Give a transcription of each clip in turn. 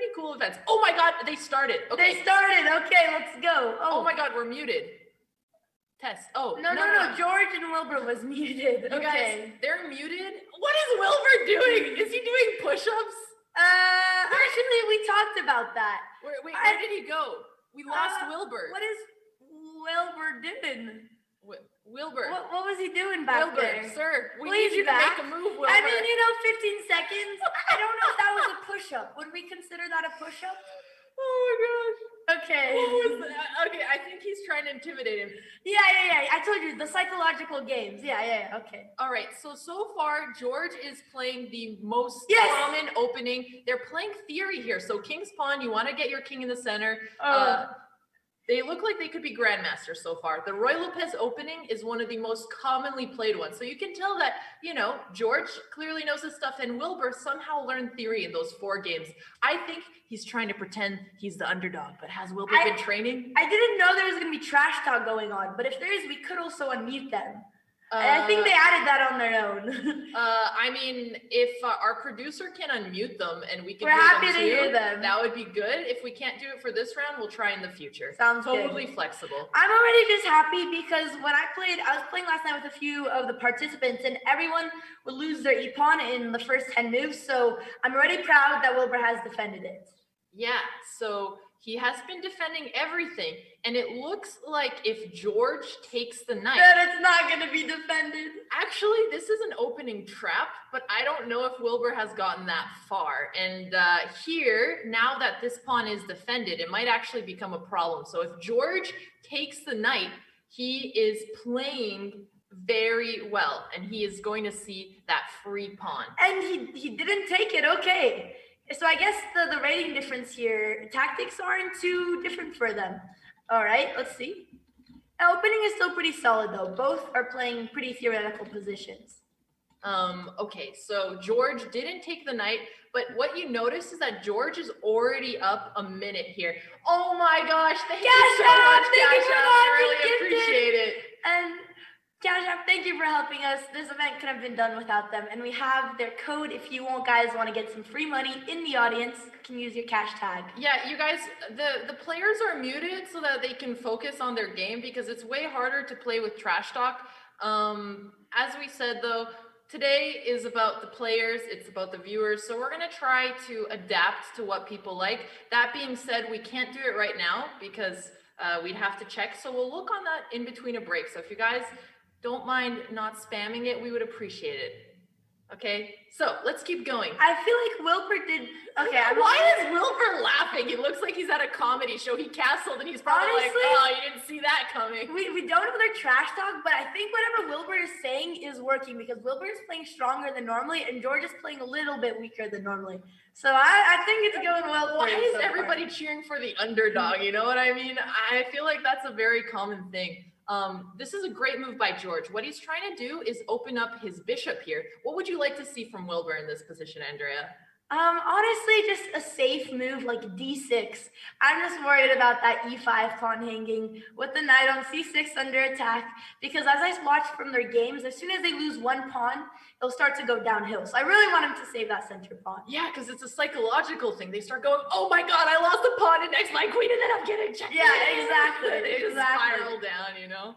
pretty cool events. Oh my God, they started. Okay. They started. Okay, let's go. Oh my God, we're muted. Test. Oh. No. George and Wilbur was muted. You guys, they're muted. What is Wilbur doing? Is he doing push-ups? Actually, we talked about that. Wait, where did he go? We lost Wilbur. What is Wilbur doing? Wilbur. What was he doing back there? Wilbur, sir, we Please need you to make a move, Wilbur. I mean, 15 seconds. I don't know if that was a push-up. Would we consider that a push-up? Oh my gosh. Okay. What was that? Okay, I think he's trying to intimidate him. Yeah. I told you, the psychological games. Yeah, okay. All right, so far, George is playing the most common opening. They're playing theory here. So King's Pawn, you want to get your king in the center. They look like they could be grandmasters so far. The Roy Lopez opening is one of the most commonly played ones. So you can tell that, George clearly knows his stuff, and Wilbur somehow learned theory in those 4 games. I think he's trying to pretend he's the underdog, but has Wilbur been training? I didn't know there was going to be trash talk going on, but if there is, we could also unmute them. I think they added that on their own. I mean, if our producer can unmute them and we can We're happy to hear them. That would be good. If we can't do it for this round, we'll try in the future. Sounds totally good. Flexible. I'm already just happy because when I was playing last night with a few of the participants, and everyone would lose their e-pawn in the first 10 moves. So I'm already proud that Wilbur has defended it. Yeah, so he has been defending everything, and it looks like if George takes the knight, that it's not going to be defended. Actually, this is an opening trap, but I don't know if Wilbur has gotten that far. And here, now that this pawn is defended, it might actually become a problem. So if George takes the knight, he is playing very well, and he is going to see that free pawn. And he didn't take it. Okay. So I guess the rating difference here, tactics aren't too different for them. All right, let's see. Opening is still pretty solid, though. Both are playing pretty theoretical positions. Okay, so George didn't take the knight, but what you notice is that George is already up a minute here. Oh my gosh, thank you so much, Cash App. I really appreciate it. And Cash App, thank you for helping us. This event couldn't have been done without them. And we have their code if you guys want to get some free money in the audience. You can use your cash tag. Yeah, you guys, the players are muted so that they can focus on their game because it's way harder to play with trash talk. As we said, though, today is about the players, it's about the viewers, so we're going to try to adapt to what people like. That being said, we can't do it right now because we'd have to check, so we'll look on that in between a break. So if you guys don't mind not spamming it, we would appreciate it. Okay, so let's keep going. I feel like Wilbur did. Okay, why is Wilbur laughing? He looks like he's at a comedy show. He castled and he's probably like, oh, you didn't see that coming. We don't know their trash talk, but I think whatever Wilbur is saying is working because Wilbur is playing stronger than normally and George is playing a little bit weaker than normally. So I think it's going well. Why is everybody cheering for the underdog? You know what I mean? I feel like that's a very common thing. This is a great move by George. What he's trying to do is open up his bishop here. What would you like to see from Wilbur in this position, Andrea? Honestly, just a safe move like d6. I'm just worried about that e5 pawn hanging with the knight on c6 under attack because as I watched from their games, as soon as they lose one pawn, they'll start to go downhill. So I really want him to save that center pawn. Yeah, because it's a psychological thing. They start going, oh my God, I lost a pawn and next my queen and then I'm getting checked. Yeah, exactly. They just spiral down, you know?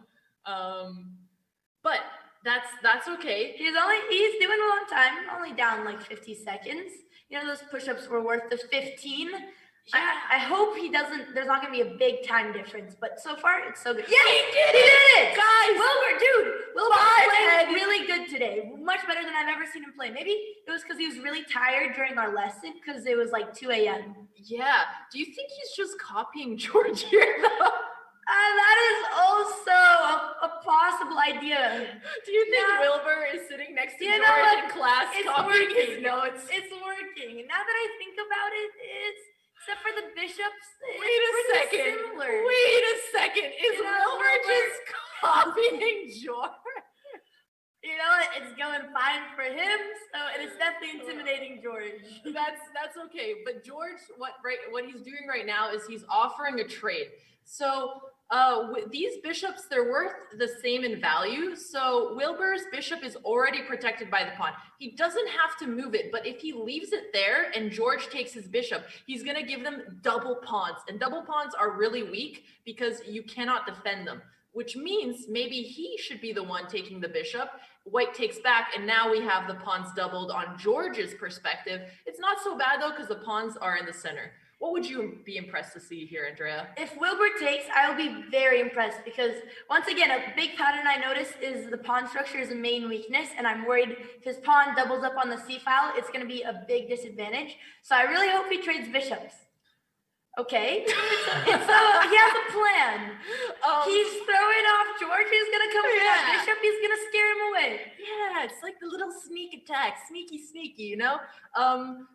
But that's okay. He's doing a long time, only down like 50 seconds. You know, those push-ups were worth the 15. Yeah. I hope there's not going to be a big time difference, but so far it's so good. Yeah, he did it! Guys! Wilbur played really good today. Much better than I've ever seen him play. Maybe it was because he was really tired during our lesson because it was like 2 a.m. Yeah. Do you think he's just copying George here, though? That is also a possible idea. Do you think Wilbur is sitting next to George in class copying his notes? It's working. Now that I think about it, except for the bishops, Wait a second. Is Wilbur just copying George? You know what? It's going fine for him, so it is definitely intimidating George. That's okay. But George, what he's doing right now is he's offering a trade. So these bishops, they're worth the same in value. So Wilbur's bishop is already protected by the pawn. He doesn't have to move it, but if he leaves it there and George takes his bishop, he's going to give them double pawns. And double pawns are really weak because you cannot defend them, which means maybe he should be the one taking the bishop. White takes back, and now we have the pawns doubled on George's perspective. It's not so bad, though, because the pawns are in the center. What would you be impressed to see here, Andrea? If Wilbur takes, I will be very impressed because, once again, a big pattern I noticed is the pawn structure is a main weakness, and I'm worried if his pawn doubles up on the c-file, it's going to be a big disadvantage. So I really hope he trades bishops. Okay, he has a plan. He's throwing off George. He's gonna come with that bishop. He's gonna scare him away. Yeah, it's like the little sneak attack, sneaky, you know.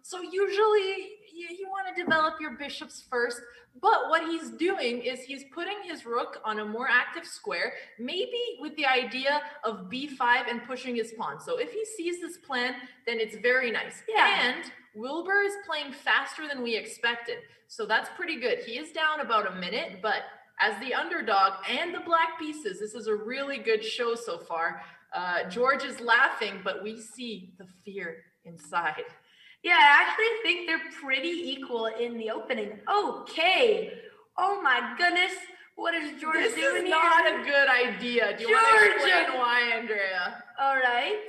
So usually you want to develop your bishops first, but what he's doing is he's putting his rook on a more active square, maybe with the idea of b5 and pushing his pawn. So if he sees this plan, then it's very nice. Yeah. And Wilbur is playing faster than we expected. So that's pretty good. He is down about a minute, but as the underdog and the black pieces, this is a really good show so far. George is laughing, but we see the fear inside. Yeah, I actually think they're pretty equal in the opening. Okay. Oh my goodness. What is George doing here? This is not a good idea. Do you want to explain why, Andrea? All right.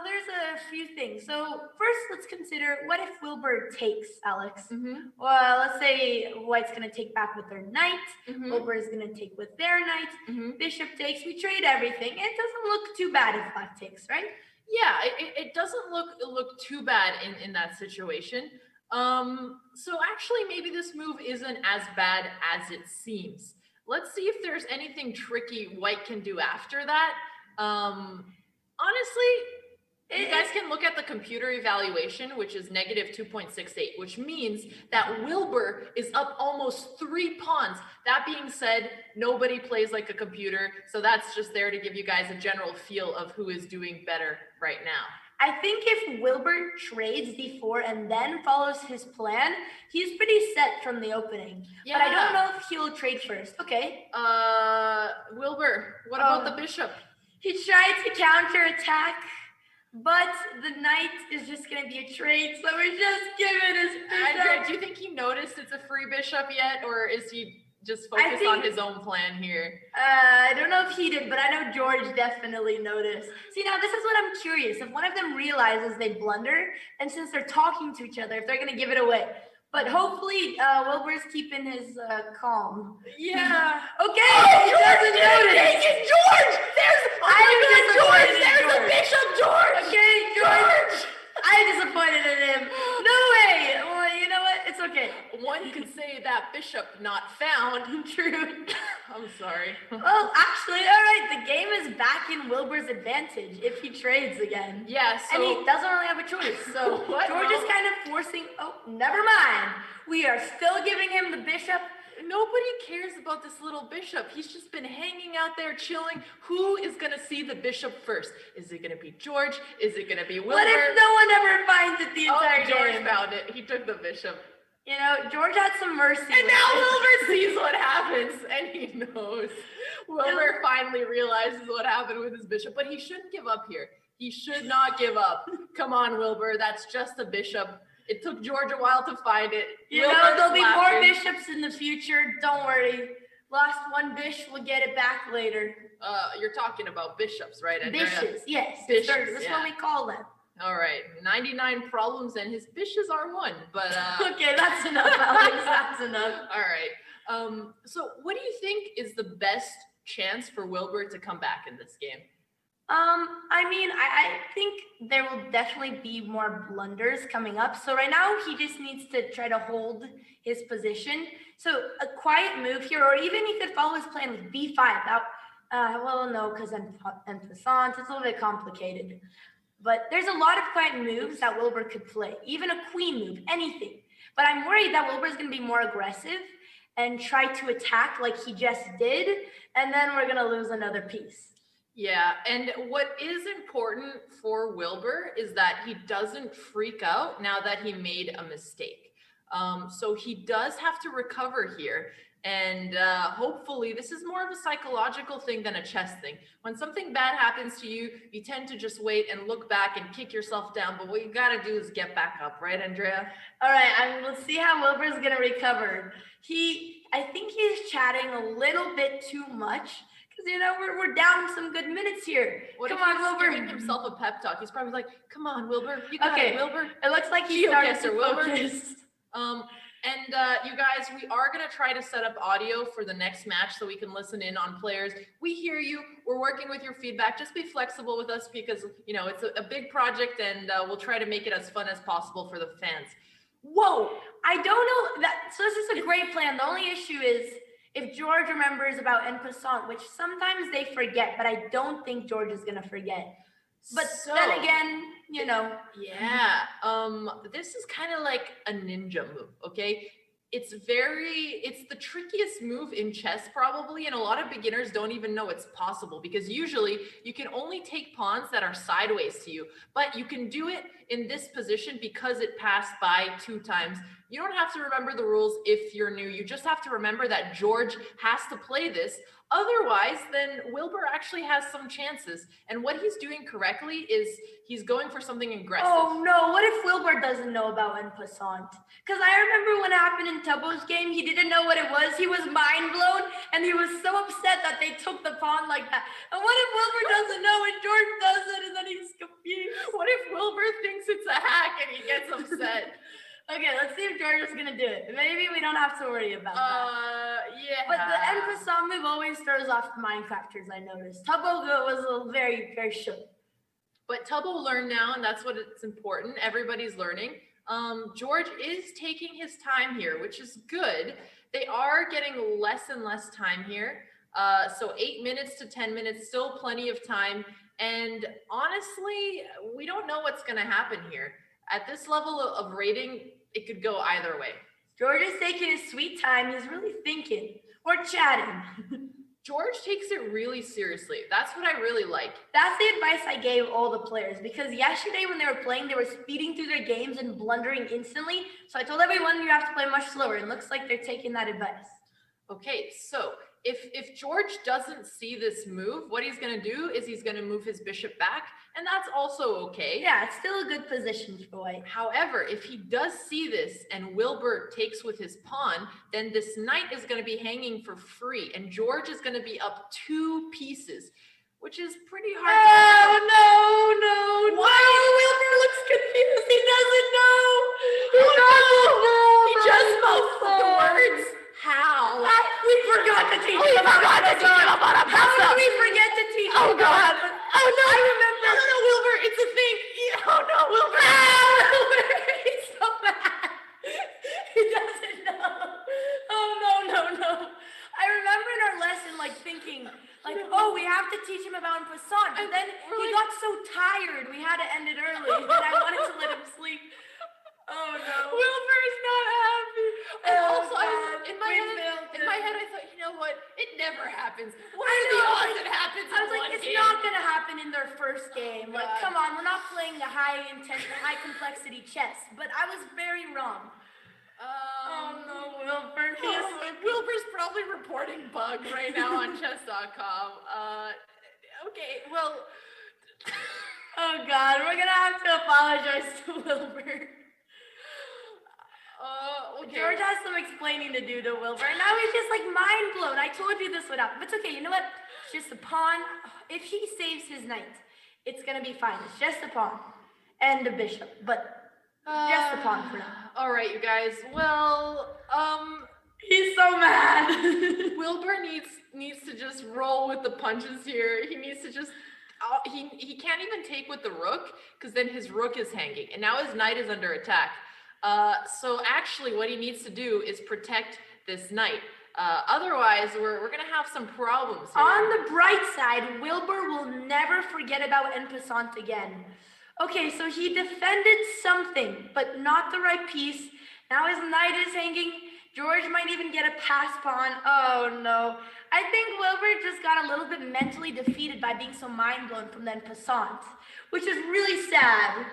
There's a few things. So first, let's consider, what if Wilbur takes, Alex? Well, let's say White's going to take back with their knight. Wilbur is going to take with their knight. Bishop takes. We trade everything. It doesn't look too bad if Black takes, right? Yeah, it doesn't look too bad in that situation. So actually, maybe this move isn't as bad as it seems. Let's see if there's anything tricky White can do after that. Honestly, you guys can look at the computer evaluation, which is negative 2.68, which means that Wilbur is up almost 3 pawns. That being said, nobody plays like a computer, so that's just there to give you guys a general feel of who is doing better right now. I think if Wilbur trades d4 and then follows his plan, he's pretty set from the opening. Yeah. But I don't know if he'll trade first. Okay. Wilbur, what about the bishop? He tried to counterattack, but the knight is just going to be a trade, so we're just giving his bishop. Andrea, do you think he noticed it's a free bishop yet, or is he just focused on his own plan here? I don't know if he did, but I know George definitely noticed. See, now this is what I'm curious. If one of them realizes they blunder, and since they're talking to each other, if they're going to give it away. But hopefully, Wilbur's keeping his calm. Yeah. Okay. Oh, he doesn't notice. It's George. George. There's the bishop, George. Okay, George. I'm disappointed in him. No way. Well, you know what? It's okay. One could say that bishop not found. True. I'm sorry. Well, actually, all right. The game is back in Wilbur's advantage if he trades again. Yeah, and he doesn't really have a choice. So George is kind of forcing. Oh, never mind. We are still giving him the bishop. Nobody cares about this little bishop. He's just been hanging out there chilling. Who is going to see the bishop first? Is it going to be George? Is it going to be Wilbur? What if no one ever finds it the entire George game? found it. He took the bishop. You know, George had some mercy. And now Wilbur sees what happens, and he knows. Wilbur finally realizes what happened with his bishop, but he shouldn't give up here. He should not give up. Come on, Wilbur. That's just a bishop. It took George a while to find it. You know, there'll be more bishops in the future. Don't worry. Lost one bish, we'll get it back later. You're talking about bishops, right, Andrea? Bishops, yes. Bishops, that's what we call them. All right, 99 problems, and his bishes are one. But okay, that's enough, Alex. That's enough. All right. So, what do you think is the best chance for Wilbur to come back in this game? I mean, I think there will definitely be more blunders coming up. So right now, he just needs to try to hold his position. So a quiet move here, or even he could follow his plan with b5. That, well, no, because en passant, it's a little bit complicated. But there's a lot of quiet moves that Wilbur could play, even a queen move, anything. But I'm worried that Wilbur's going to be more aggressive and try to attack like he just did, and then we're going to lose another piece. Yeah, and what is important for Wilbur is that he doesn't freak out now that he made a mistake. So he does have to recover here. And hopefully, this is more of a psychological thing than a chess thing. When something bad happens to you, you tend to just wait and look back and kick yourself down. But what you got to do is get back up, right, Andrea? All right, let's see how Wilbur's gonna recover. I think he's chatting a little bit too much because we're down some good minutes here. What Come if on, he's Wilbur. giving himself a pep talk? He's probably like, "Come on, Wilbur, you got Okay, it, Wilbur." It looks like he started to Wilbur. focus. And you guys, we are going to try to set up audio for the next match so we can listen in on players. We hear you. We're working with your feedback. Just be flexible with us because, it's a big project and we'll try to make it as fun as possible for the fans. Whoa, I don't know that. So this is a great plan. The only issue is if George remembers about en passant, which sometimes they forget, but I don't think George is going to forget. But then again, Yeah. This is kind of like a ninja move, okay? It's the trickiest move in chess probably, and a lot of beginners don't even know it's possible because usually you can only take pawns that are sideways to you, but you can do it in this position because it passed by 2 times. You don't have to remember the rules if you're new. You just have to remember that George has to play this. Otherwise, then Wilbur actually has some chances. And what he's doing correctly is he's going for something aggressive. Oh no, what if Wilbur doesn't know about en passant? Because I remember when it happened in Tubbo's game, he didn't know what it was. He was mind blown and he was so upset that they took the pawn like that. And what if Wilbur doesn't know and George does it and then he's confused? What if Wilbur thinks it's a hack and he gets upset? Okay, let's see if George is gonna do it. Maybe we don't have to worry about that. Yeah. But the en passant move always throws off Minecrafters, I noticed. Tubbo was very, very shook. But Tubbo learned now, and that's what it's important. Everybody's learning. George is taking his time here, which is good. They are getting less and less time here. So 8 minutes to 10 minutes, still plenty of time. And honestly, we don't know what's gonna happen here. At this level of rating, it could go either way. George is taking his sweet time. He's really thinking or chatting. George takes it really seriously. That's what I really like. That's the advice I gave all the players because yesterday when they were playing, they were speeding through their games and blundering instantly. So I told everyone you have to play much slower. And it looks like they're taking that advice. Okay, so if George doesn't see this move, what he's going to do is he's going to move his bishop back, and that's also okay. Yeah, it's still a good position for white. However, if he does see this and Wilbur takes with his pawn, then this knight is going to be hanging for free, and George is going to be up 2 pieces, which is pretty hard to no. Why? Wilbur looks confused. He doesn't know. He just mouthed the words. How? We forgot to teach him about How did we forget to teach him? Oh, God. Oh, no. I remember. No, Wilbur, it's a thing. Oh, no, Wilbur. He's so mad. He doesn't know. Oh, no. I remember in our lesson, thinking, oh, we have to teach him about en passant. But then he got so tired, we had to end it early. And I wanted to let him sleep. Oh, no. Wilbur is not happy. And also, in my head, I thought, you know what? It never happens. What are the odds it happens in one game? I was like, it's not going to happen in their first game. Come on, we're not playing the high complexity chess. But I was very wrong. Oh, no, Wilbur. Wilbur's probably reporting bug right now on chess.com. Okay, well... Oh, God, we're going to have to apologize to Wilbur. Okay. George has some explaining to do to Wilbur, and now he's just mind blown. I told you this would happen. But it's okay, you know what? It's just a pawn. If he saves his knight, it's gonna be fine. It's just a pawn and a bishop, but just a pawn for now. All right, you guys. Well, he's so mad. Wilbur needs to just roll with the punches here. He needs to just. He can't even take with the rook because then his rook is hanging, and now his knight is under attack. So actually what he needs to do is protect this knight. Otherwise, we're going to have some problems here. On the bright side, Wilbur will never forget about en passant again. Okay, so he defended something, but not the right piece. Now his knight is hanging. George might even get a pass pawn. Oh no. I think Wilbur just got a little bit mentally defeated by being so mind blown from that passant, which is really sad.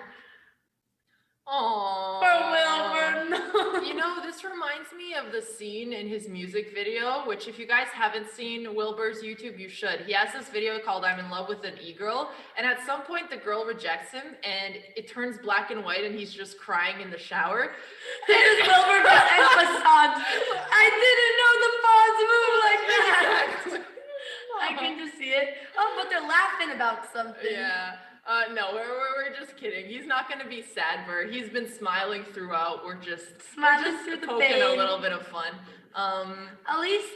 Aww. For Wilbur, no. You know, this reminds me of the scene in his music video, which if you guys haven't seen Wilbur's YouTube, you should. He has this video called I'm in Love with an E-Girl, and at some point the girl rejects him and it turns black and white and he's just crying in the shower. This is Wilbur versus passant. I didn't know the pawns move like that. I can just see it. Oh, but they're laughing about something. Yeah. No, we're just kidding. He's not going to be sad, Bert. He's been smiling throughout. We're just through the poking pain. a little bit of fun. At least,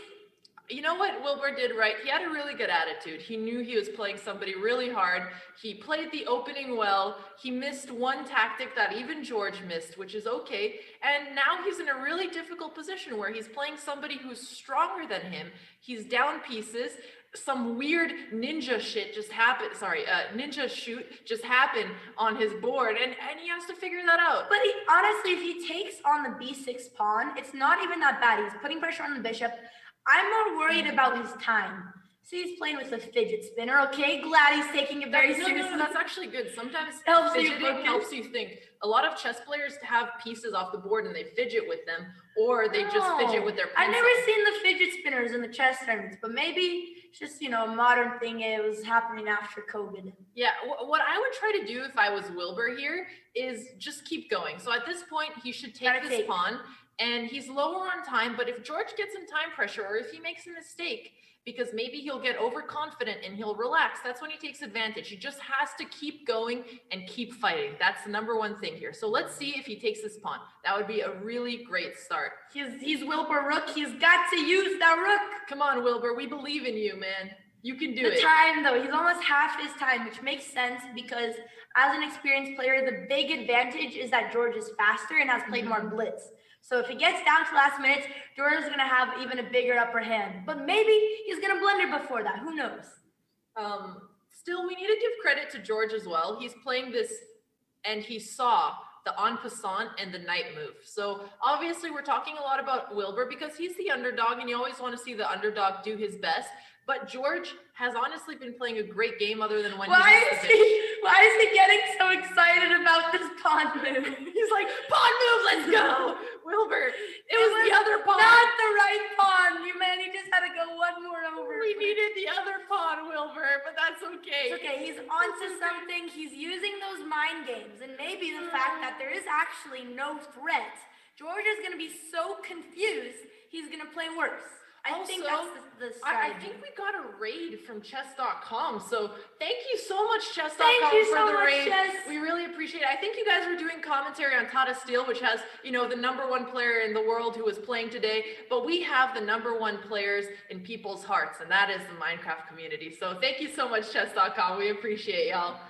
you know what Wilbur did right? He had a really good attitude. He knew he was playing somebody really hard. He played the opening well. He missed one tactic that even George missed, which is okay. And now he's in a really difficult position where he's playing somebody who's stronger than him. He's down pieces. Some weird ninja shit just happened. Ninja shoot just happened on his board, and he has to figure that out. but honestly, if he takes on the b6 pawn, it's not even that bad. He's putting pressure on the bishop. I'm more worried about his time. See, he's playing with a fidget spinner. Okay, glad he's taking it very seriously. No, that's actually good. Sometimes Helps you fidgeting focus. helps you think. A lot of chess players have pieces off the board and they fidget with them, or they just fidget with their pencil. I've never seen the fidget spinners in the chess tournaments, but maybe it's just, a modern thing. It was happening after COVID. Yeah, what I would try to do if I was Wilbur here is just keep going. So at this point, he should take Gotta this take. pawn, and he's lower on time, but if George gets in time pressure, or if he makes a mistake, because maybe he'll get overconfident and he'll relax, that's when he takes advantage. He just has to keep going and keep fighting. That's the number one thing here. So let's see if he takes this pawn. That would be a really great start. He's Wilbur Rook. He's got to use that rook. Come on, Wilbur, we believe in you, man. You can do The it. time, though, he's almost half his time, which makes sense because as an experienced player, the big advantage is that George is faster and has played more blitz. So if it gets down to last minutes, George is going to have even a bigger upper hand. But maybe he's going to blunder before that. Who knows? Still, we need to give credit to George as well. He's playing this, and he saw the en passant and the knight move. So obviously, we're talking a lot about Wilbur because he's the underdog, and you always want to see the underdog do his best. But George has honestly been playing a great game other than when Why is he getting so excited about this pawn move? He's like, pawn move, let's go. Wilbur, it was the other pawn. Not the right pawn. You man, he just had to go one more over. We needed the other pawn, Wilbur, but that's okay. It's okay, he's onto something. He's using those mind games. And maybe the fact that there is actually no threat. George is going to be so confused, he's going to play worse. I think that's the strategy. I think we got a raid from chess.com. So thank you so much, chess.com, Thank you for so the much, raid. Chess. We really appreciate it. I think you guys were doing commentary on Tata Steel, which has, the #1 player in the world who is playing today. But we have the #1 players in people's hearts, and that is the Minecraft community. So thank you so much, chess.com. We appreciate y'all.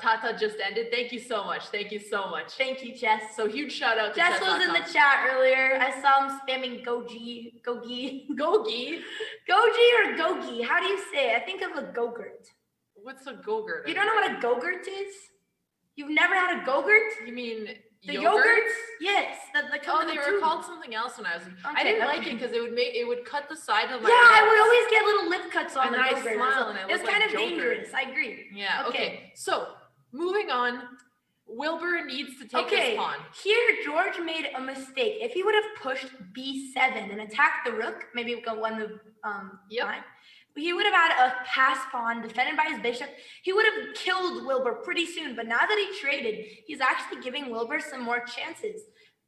Tata just ended. Thank you so much. Thank you so much. Thank you, Jess. So huge shout out to Jess was in the chat earlier. I saw him spamming Gogi. Gogi. Gogi or Gogi? How do you say it? I think of a Gogurt. What's a Gogurt? You don't know what a Gogurt is? You've never had a Gogurt? You mean The yogurt? yogurts? Yes. They were called something else when I was. I didn't like it because it would cut the side of my. Yeah, I lips. would always get little lip cuts on And the then I Gogurt. smile and I It's look kind like of Joker. dangerous. I agree. Yeah. Okay. So moving on, Wilbur needs to take this pawn. Here George made a mistake. If he would have pushed b7 and attacked the rook, maybe we go one move. Line, he would have had a pass pawn defended by his bishop. He would have killed Wilbur pretty soon. But now that he traded, he's actually giving Wilbur some more chances.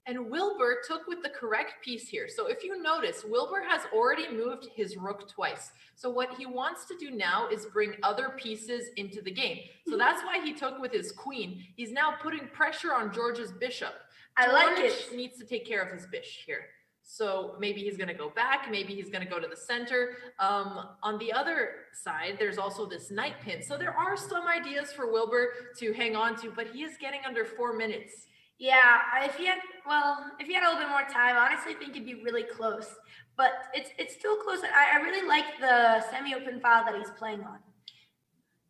And Wilbur took with the correct piece here. So if you notice, Wilbur has already moved his rook twice. So what he wants to do now is bring other pieces into the game. So that's why he took with his queen. He's now putting pressure on George's bishop. I like George it. needs to take care of his bishop here. So maybe he's going to go back. Maybe he's going to go to the center. On the other side, there's also this knight pin. So there are some ideas for Wilbur to hang on to, but he is getting under 4 minutes. Yeah, if he had a little bit more time, I honestly think it'd be really close. But it's still close. I really like the semi-open file that he's playing on.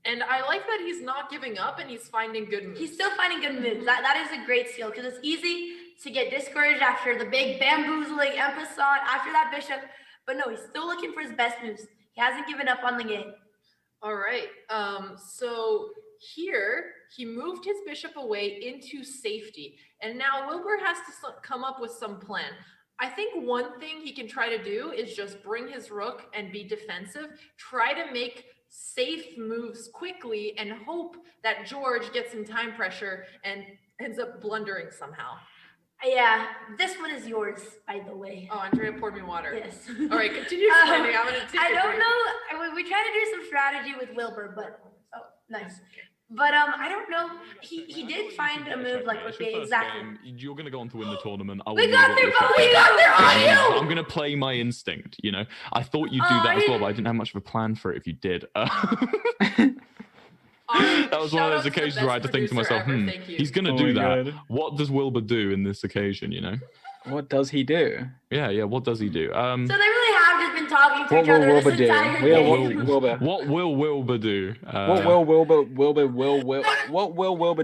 And I like that he's not giving up and he's finding good moves. He's still finding good moves. That is a great skill because it's easy to get discouraged after the big bamboozling en passant after that bishop. But no, he's still looking for his best moves. He hasn't given up on the game. All right. So here he moved his bishop away into safety, and now Wilbur has to come up with some plan. I think one thing he can try to do is just bring his rook and be defensive, try to make safe moves quickly, and hope that George gets in time pressure and ends up blundering somehow. Yeah, this one is yours, by the way. Oh, Andrea poured me water. Yes. All right, continue explaining. I'm gonna take I a don't break. know. We try to do some strategy with Wilbur, but nice. But I don't know. He did find a move like okay, exactly. You're gonna go on to win the tournament. We got their audio. I'm gonna play my instinct. You know, I thought you'd do that as well, but I didn't have much of a plan for it. If you did, that was one of those occasions where I had to think to myself, he's gonna do that. God. What does Wilbur do in this occasion? You know. What does he do? Yeah. What does he do? So they really have just been talking to each other Wilbur this do? entire game. What will Wilbur do? What will Wilbur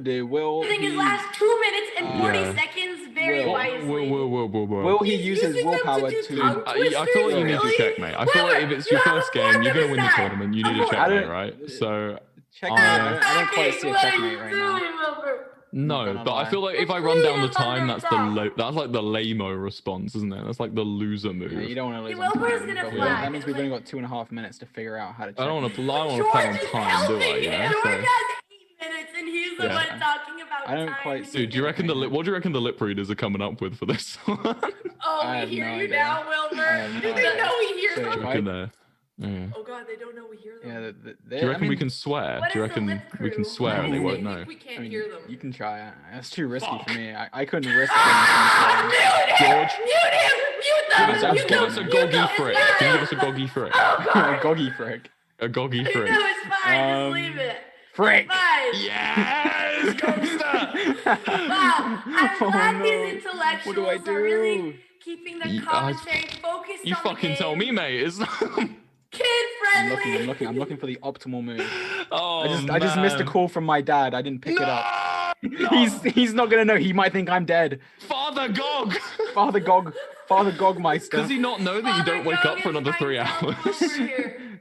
do? I think his last 2 minutes and 40 seconds very wisely. Will he use his willpower to? I feel like you need to checkmate. I feel like if it's your first game, you're gonna win the tournament. You need a checkmate, right? So. Checkmate. I don't quite see a checkmate right now. No, but I feel like if I run down the time, that's like the lame-o response, isn't it? That's like the loser move. Yeah, you don't want to lose Wilbur's on time. gonna But that means we've only got 2.5 minutes to figure out how to check. I don't want to play on time, do I? You know? George has 8 minutes, and he's the one talking about I don't time. quite see. Dude, what do you reckon the lip readers are coming up with for this one? Oh, we hear you now, Wilbur. Do they know we hear them? Yeah. Oh God, they don't know we hear them. Yeah, do you reckon we can swear? Do you reckon we can swear and they won't know? We can't hear them. You can try it. That's too risky for me. I couldn't risk it. George, Mute them! give us a goggy frick. Can you give us a goggy frick? A goggy frick. A goggy frick. No, it's fine. Just leave it. Frick. Fine. Yes, gangster. Wow, I'm glad these intellectuals What do I do? are really keeping the commentary focused You on the fucking game. tell me, mate. It's Kid-friendly. I'm looking for the optimal move. Oh, I just missed a call from my dad. I didn't pick it up. No. He's not gonna know. He might think I'm dead. Father Gog. Father Gogmeister. Does he not know that you don't wake up for another 3 hours?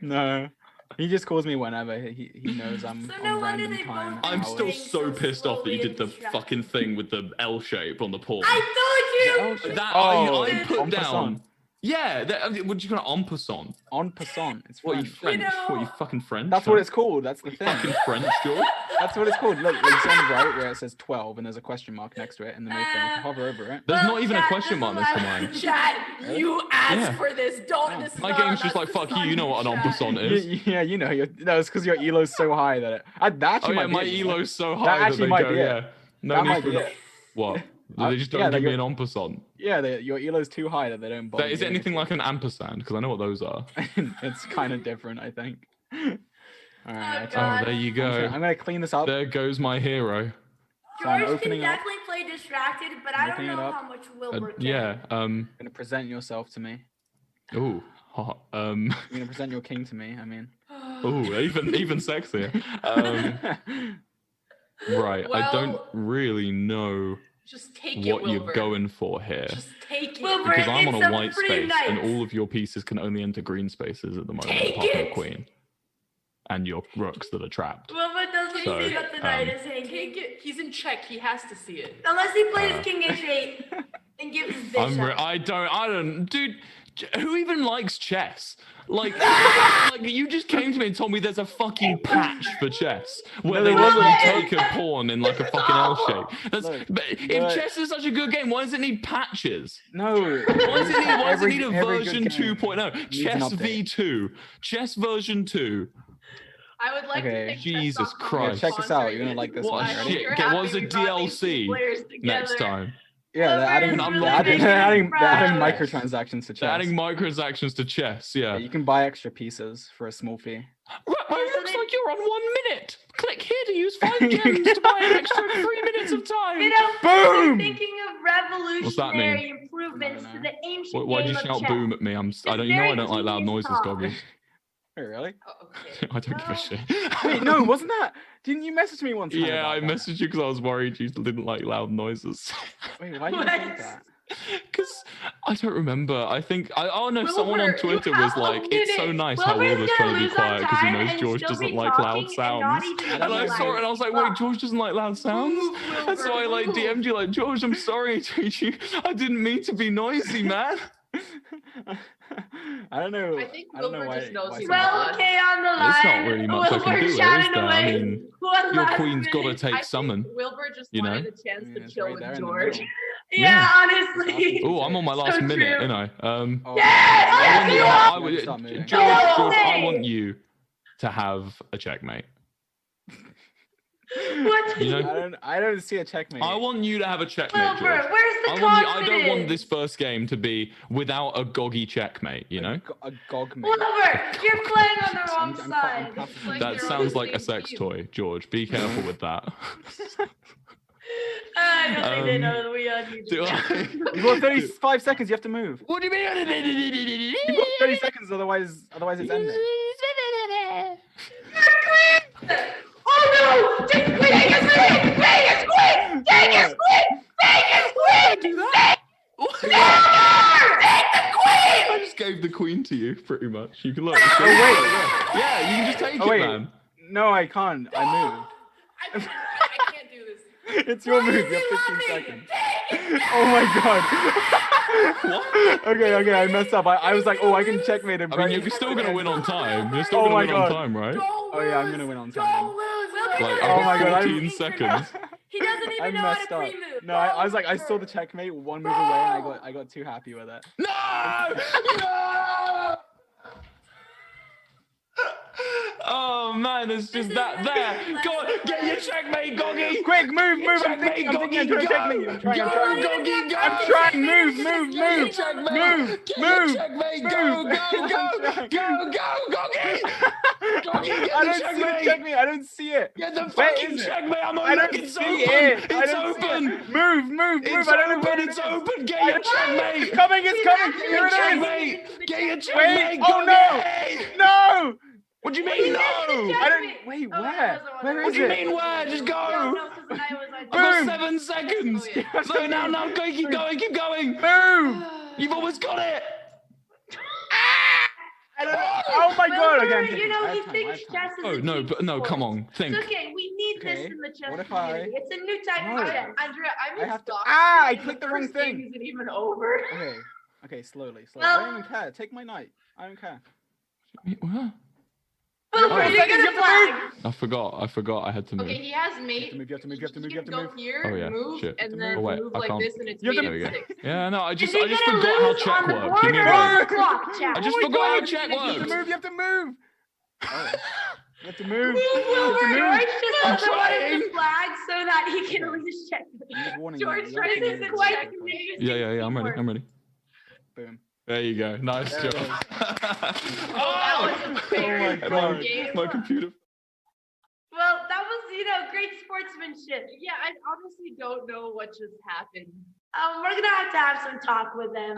No. He just calls me whenever he knows I'm So on no wonder random they time. both I'm still Being so so pissed off that you slowly did the distracted. fucking thing with the L shape on the pawn. I told you. That Oh, I put en down. passant. Yeah, what do you call it? En passant. En passant. It's What, you French. French? What, you fucking French? That's what it's called. That's the thing. Fucking French, George. That's what it's called. Look, it's on the right where it says 12 and there's a question mark next to it and the move thing. Hover over it. There's not even a question mark this time. Chat, you asked Yeah. for this. Don't. This is My not game's just about like, fuck you, fun you know what an en chat. passant is. Yeah, you know. No, it's because your elo's so high that it. That actually Oh yeah, might my be it. elo's so high That that actually they might go, be yeah. it. No That need might for be it. What? They just don't yeah, give me you're- an en passant. Yeah, your elo's too high that they don't bother. Is it anything like an ampersand? Because I know what those are. It's kind of different, I think. All right. God. Oh, there you I'm go. gonna clean this up. There goes my hero. So I'm George can opening up. definitely play distracted, but I don't Opening it know up. how much Wilbur can. Yeah. Gonna present yourself to me. Ooh. Hot. You're gonna present your king to me. I mean. Ooh. Even sexier. Right. I don't Well- really know Just take it, what Wilbur. you're going for here. Just take it. Wilbur, Because I'm on it's a a white free space and night. all of your pieces can only enter green spaces at the moment, Take apart from it. the queen. And your rooks that are trapped. Wilbur doesn't So, see what the knight is Take hanging. it. He's in check. He has to see it. Unless he plays king h8 and gives his bishop. I don't, dude. Who even likes chess? Like you just came to me and told me there's a fucking patch for chess where No, they there literally wasn't. take a pawn in like a fucking L shape. Look, But if chess is such a good game, why does it need patches? No. Why does it need a Every version good game 2.0? needs an Chess update. V2. Chess version 2. I would like Okay. to think Jesus Chess.com Christ. Yeah, check this out. You're gonna like this What one. a Ready? shit. You're Get- happy what's a we brought these two DLC players next together. time? Yeah, they're adding, Wilbur is they're adding, really they're adding, they're adding proud. microtransactions to chess. They're adding microtransactions to chess, yeah. Yeah, you can buy extra pieces for a small fee. Right, well, so it looks they- like you're on 1 minute. Click here to use 5 gems to buy an extra 3 minutes of time. You know, Boom! they're thinking of What's that mean? revolutionary improvements I don't to know. the ancient Why'd game you of shout chess. boom at me? I don't. You know I don't like loud noises, Goggy. Wait, really? Oh, okay. I don't give a shit. Wait, no, wasn't that? Didn't you message me one time? Yeah, I about that? messaged you because I was worried you didn't like loud noises. Wait, why did you think What? that? Because I don't remember. I think oh no, someone on Wilbur, you Twitter was have a like, "It's so minute. nice how Wilbur's Wilbur's gonna trying to be lose that quiet because he time knows and George still doesn't be like loud talking and not sounds." even And I realize saw it and I was like, "Wait, George doesn't like loud sounds." Move, And so I like Wilbur, DM'd you like, "George, I'm sorry, I didn't mean to be noisy, man." I don't know. I think I don't know Wilbur why. just knows why he's someone- not. 12K on the line. There's not really much I can Wilbur do, is chatting there? I away. mean, One Your last queen's got to minute. take I summon. think Wilbur just you know? wanted a chance Yeah, to it's chill right with there in the George. middle. Yeah, It's honestly. awesome. Oh, I'm on my last So minute, true. ain't I? Oh, Yes! I want you, You I are- would- Stop moving. George, No I way! want you to have a checkmate. What? You know? I don't see a checkmate. I want you to have a checkmate, Wilbur, George. where's the I confidence? don't want this first game to be without a goggy checkmate, you know? A gog mate. Wilbur, you're playing on the wrong I'm side. passing Like That they're on sounds the like a same sex team. toy, George. Be careful with that. I don't think they Um, know that we are you. Do I? You've got 35 seconds. You have to move. What do you mean? You've got 30 seconds. Otherwise it's ending. Oh no! Take Vegas queen! Vegas queen! Vegas queen! Vegas queen! Do that? Take the queen! I just gave the queen to you, pretty much. You can look. Oh wait. Yeah, you can just take Oh it, wait. man. No, I can't. I moved. I can't do this. It's your move. You have 15 seconds. Oh my god. What? Okay, I messed up. I was like, oh, I can checkmate him. I mean, right you're still gonna win on time. You're still Oh gonna my win on God. time, right? Oh yeah, I'm gonna win on time. Don't lose. Wilbur. Like, Oh my God, 14 seconds. He doesn't even I know how messed to up. pre-move. No, I was like, I saw the checkmate one move away, and I got too happy with it. No! No! Oh man, it's just that there. Go on, get your checkmate, Goggy. Quick, move! I'm Checkmate, thinking, I'm trying Goggy, to checkmate. I'm trying. Go, Goggy, go. I'm trying. Move! Get your checkmate. Get your Move! checkmate. Move. Go, I'm trying. Goggy. Goggy, get I the don't see the checkmate. checkmate. I don't see it. Get the Where fucking is it? checkmate. I'm I on. don't Look, it's see open. it. I It's don't see open. it. Move! It's I don't know where open. it It's is. open. Get your checkmate. It's coming! It's coming! Get Here your it is! checkmate. Get your Wait! checkmate. Oh Goggy. no! No! What do you He mean missed the no? checkmate. I don't. Wait, Oh, where? that wasn't Where what is What do you it? mean where? Just go. No, no, because I was I've got Boom. 7 seconds. Oh, yeah. So now, go, keep going, keep going. Move! You've almost got it. I don't know. Oh my god! Wilbur, Okay, you know, I he have time, I thinks have time. chess is Oh a no, team but no, sport. come on, think. It's okay, we need this Okay, in the chess what if community. It's a new type No. of chess. Andrea, I'm I have to- exhausted. Ah, I The clicked the wrong first game thing. Isn't even over. Okay, slowly. I Well- don't even care. Take my knight. I don't care. What? Wilbur, Oh. you're Seconds, gonna you have flag. I forgot. I had to move. Okay, he has mate. You have to move, you have to move, He you have to can move. go here, Oh, yeah, move, shit. and Oh, then wait, move I like can't. this, and it's You have mate to- There we go. six. Yeah, no, I just Is he forgot gonna how lose check on the works. board Give me a or break. on the clock, chat? I just Oh my forgot God, how check You have to works. move. You have to move. Oh. You have to move. Move, Wilbur. to move. George just I'm also wanted trying. to flag so that he can Okay. lose checkmate. I'm just warning you. George You have to tries move to really quite quickly. Yeah, I'm ready. I'm ready. Boom. There you go. Nice There it job. is. That was a very Oh my fun God. game. My computer. Well, that was, great sportsmanship. Yeah, I honestly don't know what just happened. We're gonna have to have some talk with them.